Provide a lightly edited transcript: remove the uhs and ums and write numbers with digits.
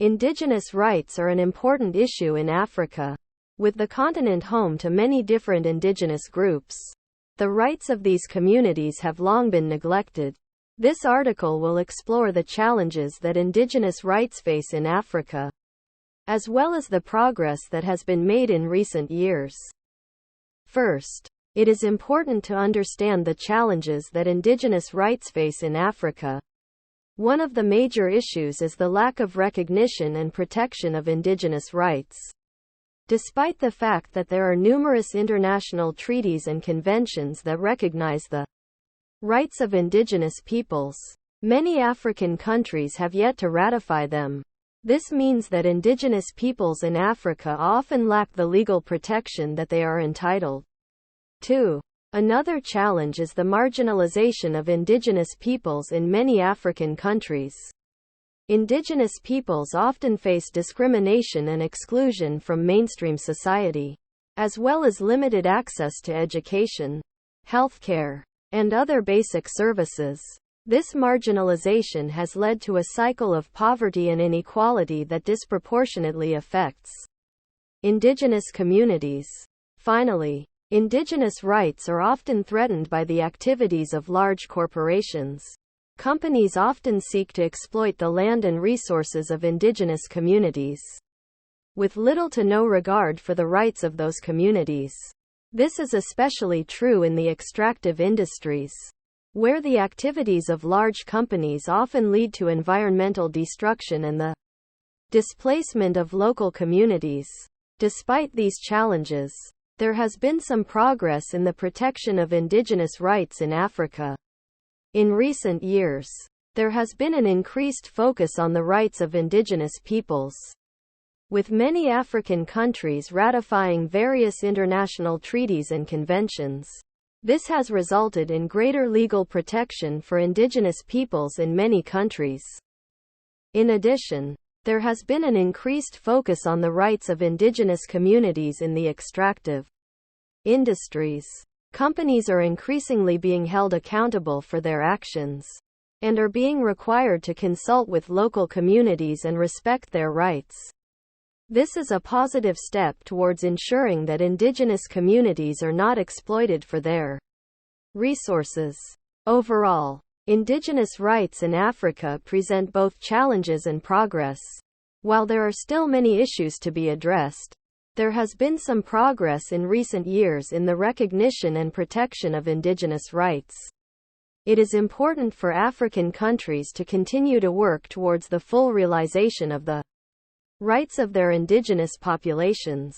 Indigenous rights are an important issue in Africa, with the continent home to many different indigenous groups. The rights of these communities have long been neglected. This article will explore the challenges that indigenous rights face in Africa, as well as the progress that has been made in recent years. First, it is important to understand the challenges that indigenous rights face in Africa. One of the major issues is the lack of recognition and protection of indigenous rights. Despite the fact that there are numerous international treaties and conventions that recognize the rights of indigenous peoples, many African countries have yet to ratify them. This means that indigenous peoples in Africa often lack the legal protection that they are entitled to. Another challenge is the marginalization of indigenous peoples in many African countries. Indigenous peoples often face discrimination and exclusion from mainstream society, as well as limited access to education, healthcare, and other basic services. This marginalization has led to a cycle of poverty and inequality that disproportionately affects indigenous communities. Finally, indigenous rights are often threatened by the activities of large corporations. Companies often seek to exploit the land and resources of indigenous communities, with little to no regard for the rights of those communities. This is especially true in the extractive industries, where the activities of large companies often lead to environmental destruction and the displacement of local communities. Despite these challenges, there has been some progress in the protection of indigenous rights in Africa. In recent years, there has been an increased focus on the rights of indigenous peoples, with many African countries ratifying various international treaties and conventions. This has resulted in greater legal protection for indigenous peoples in many countries. In addition, there has been an increased focus on the rights of indigenous communities in the extractive industries. Companies are increasingly being held accountable for their actions, and are being required to consult with local communities and respect their rights. This is a positive step towards ensuring that indigenous communities are not exploited for their resources. Overall, indigenous rights in Africa present both challenges and progress. While there are still many issues to be addressed, there has been some progress in recent years in the recognition and protection of indigenous rights. It is important for African countries to continue to work towards the full realization of the rights of their indigenous populations.